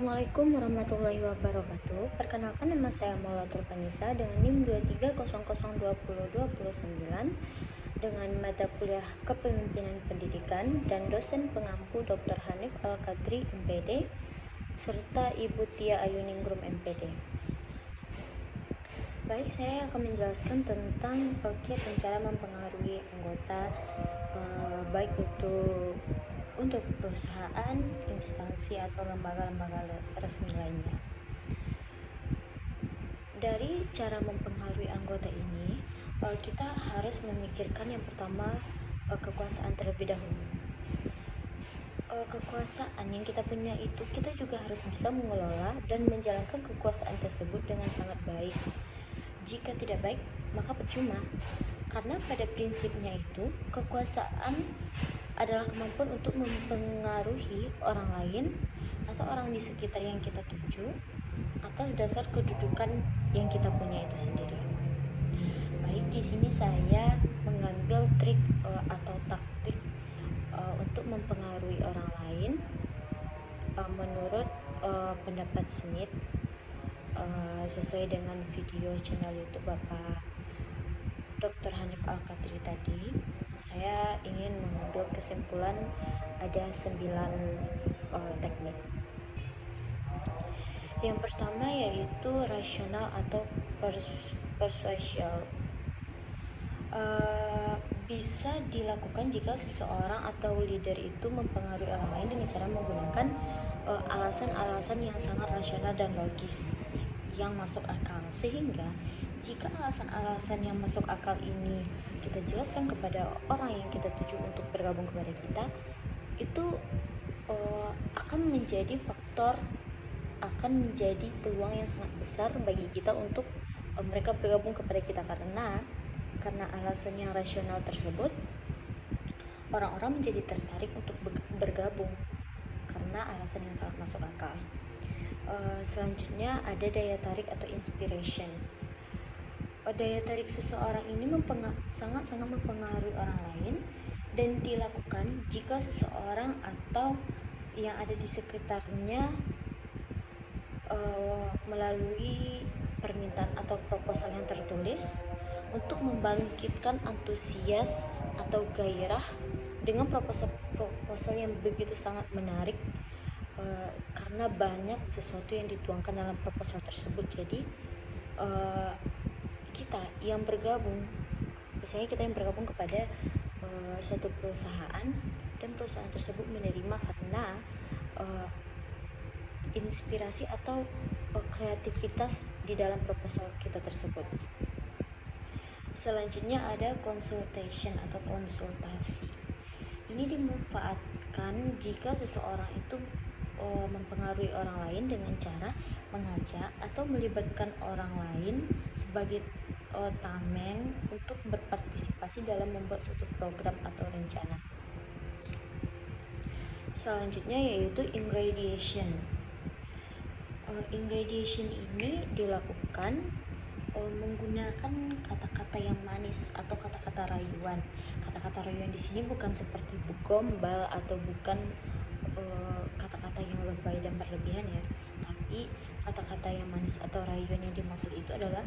Assalamualaikum warahmatullahi wabarakatuh. Perkenalkan, nama saya Maulatul Vanisa dengan NIM 2300202029 dengan mata kuliah Kepemimpinan Pendidikan dan dosen pengampu Dr. Hanif Al-Qadri MPD serta Ibu Tia Ayuningrum MPD. Baik, saya akan menjelaskan tentang kiat dan cara mempengaruhi anggota baik itu untuk perusahaan, instansi, atau lembaga-lembaga resmi lainnya. Dari cara mempengaruhi anggota ini, kita harus memikirkan yang pertama kekuasaan terlebih dahulu. Kekuasaan yang kita punya itu kita juga harus bisa mengelola dan menjalankan kekuasaan tersebut dengan sangat baik. Jika tidak baik, maka percuma. Karena pada prinsipnya itu, kekuasaan adalah kemampuan untuk mempengaruhi orang lain atau orang di sekitar yang kita tuju atas dasar kedudukan yang kita punya itu sendiri. Baik, di sini saya mengambil trik atau taktik untuk mempengaruhi orang lain menurut pendapat Smith sesuai dengan video channel YouTube Bapak Dr. Hanif Al-Qadri tadi. Saya ingin mengambil kesimpulan ada 9 teknik. Yang pertama yaitu rasional atau persuasial. Bisa dilakukan jika seseorang atau leader itu mempengaruhi orang lain dengan cara menggunakan alasan-alasan yang sangat rasional dan logis yang masuk akal, sehingga jika alasan-alasan yang masuk akal ini kita jelaskan kepada orang yang kita tuju untuk bergabung kepada kita, itu akan menjadi peluang yang sangat besar bagi kita untuk mereka bergabung kepada kita, karena alasan yang rasional tersebut orang-orang menjadi tertarik untuk bergabung karena alasan yang sangat masuk akal. Selanjutnya ada daya tarik atau inspiration. Daya tarik seseorang ini sangat-sangat mempengaruhi orang lain dan dilakukan jika seseorang atau yang ada di sekitarnya melalui permintaan atau proposal yang tertulis untuk membangkitkan antusias atau gairah dengan proposal yang begitu sangat menarik, karena banyak sesuatu yang dituangkan dalam proposal tersebut. Jadi misalnya kita yang bergabung kepada suatu perusahaan dan perusahaan tersebut menerima karena inspirasi atau kreativitas di dalam proposal kita tersebut. Selanjutnya ada consultation atau konsultasi. Ini dimanfaatkan jika seseorang itu mempengaruhi orang lain dengan cara mengajak atau melibatkan orang lain sebagai tameng untuk berpartisipasi dalam membuat suatu program atau rencana. Selanjutnya yaitu ingredient. Ingredient ini dilakukan menggunakan kata-kata yang manis atau kata-kata rayuan. Kata-kata rayuan di sini bukan seperti gombal atau bukan kata-kata yang lebay dan berlebihan ya, tapi kata-kata yang manis atau rayuan yang dimaksud itu adalah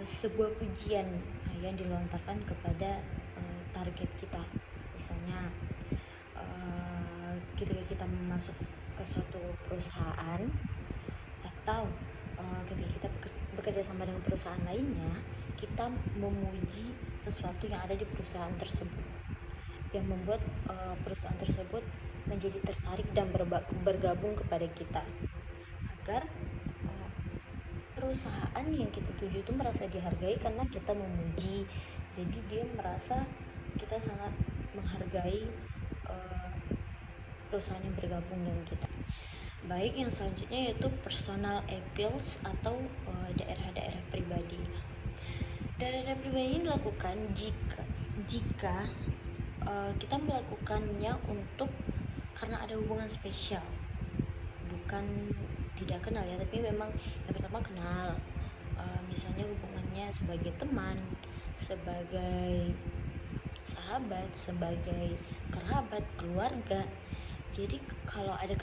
sebuah pujian yang dilontarkan kepada target kita. Misalnya ketika kita masuk ke suatu perusahaan atau ketika kita bekerja sama dengan perusahaan lainnya, kita memuji sesuatu yang ada di perusahaan tersebut yang membuat perusahaan tersebut menjadi tertarik dan bergabung kepada kita, agar perusahaan yang kita tuju itu merasa dihargai karena kita memuji. Jadi dia merasa kita sangat menghargai perusahaan yang bergabung dengan kita. Baik, yang selanjutnya yaitu personal appeals atau daerah-daerah pribadi. Daerah-daerah pribadi ini dilakukan jika kita melakukannya karena ada hubungan spesial, bukan tidak kenal ya, tapi memang yang pertama kenal, misalnya hubungannya sebagai teman, sebagai sahabat, sebagai kerabat, keluarga. Jadi kalau ada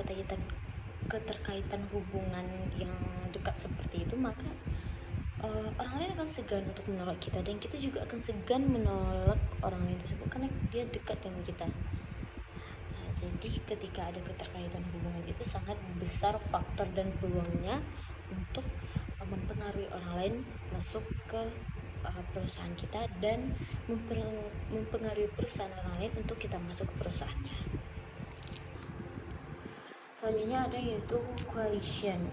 keterkaitan hubungan yang dekat seperti itu, maka orang lain akan segan untuk menolak kita, dan kita juga akan segan menolak orang lain tersebut karena dia dekat dengan kita. Jadi ketika ada keterkaitan hubungan itu sangat besar faktor dan peluangnya untuk mempengaruhi orang lain masuk ke perusahaan kita, dan mempengaruhi perusahaan orang lain untuk kita masuk ke perusahaannya. Selanjutnya ada yaitu coalition,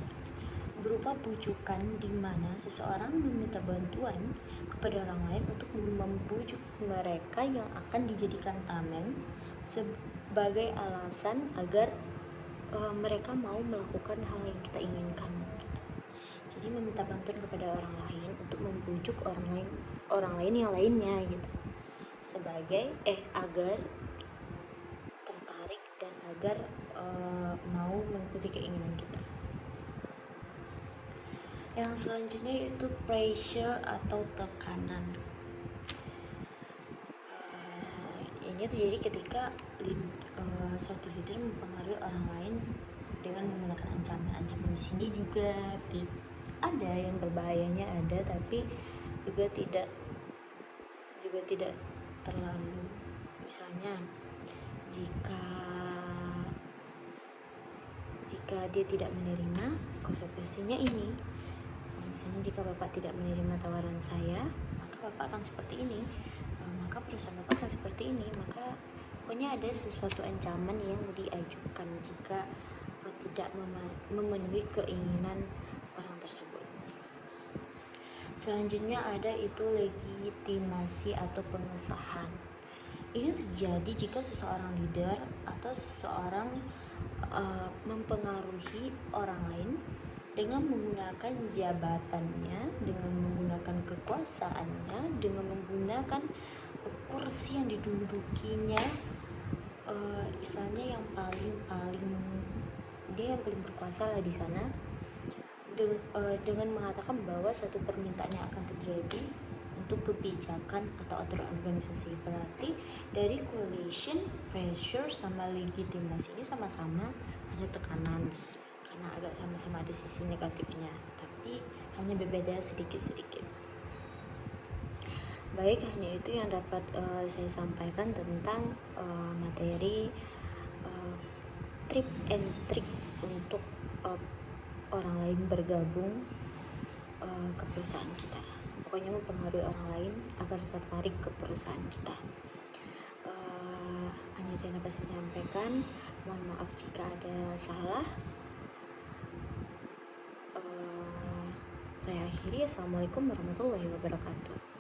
berupa bujukan di mana seseorang meminta bantuan kepada orang lain untuk membujuk mereka yang akan dijadikan tameng sebagai alasan agar mereka mau melakukan hal yang kita inginkan gitu. Jadi meminta bantuan kepada orang lain untuk membujuk orang lain yang lainnya gitu, sebagai agar tertarik dan agar mau mengikuti keinginan kita. Yang selanjutnya yaitu pressure atau tekanan. Ini terjadi ketika suatu leader mempengaruhi orang lain dengan menggunakan ancaman. Di sini juga ada yang berbahayanya ada, tapi juga tidak terlalu. Misalnya jika dia tidak menerima, konsekuensinya ini. Misalnya jika Bapak tidak menerima tawaran saya, maka Bapak akan seperti ini, maka perusahaan Bapak akan seperti ini. Maka pokoknya ada sesuatu ancaman yang diajukan jika tidak memenuhi keinginan orang tersebut. Selanjutnya ada itu legitimasi atau pengesahan. Ini terjadi jika seseorang leader atau seseorang mempengaruhi orang lain dengan menggunakan jabatannya, dengan menggunakan kekuasaannya, dengan menggunakan kursi yang didudukinya, istilahnya yang paling dia yang paling berkuasa lah di sana, dengan mengatakan bahwa satu permintaan yang akan terjadi untuk kebijakan atau aturan organisasi. Berarti dari coalition, pressure, sama legitimasi ini sama-sama ada tekanan, karena agak sama-sama ada sisi negatifnya, tapi hanya berbeda sedikit-sedikit. Baik, hanya itu yang dapat saya sampaikan tentang materi tip and trick untuk orang lain bergabung ke perusahaan kita. Pokoknya mempengaruhi orang lain agar tertarik ke perusahaan kita. Hanya itu yang dapat saya sampaikan. Mohon maaf jika ada salah. Saya akhiri. Assalamualaikum warahmatullahi wabarakatuh.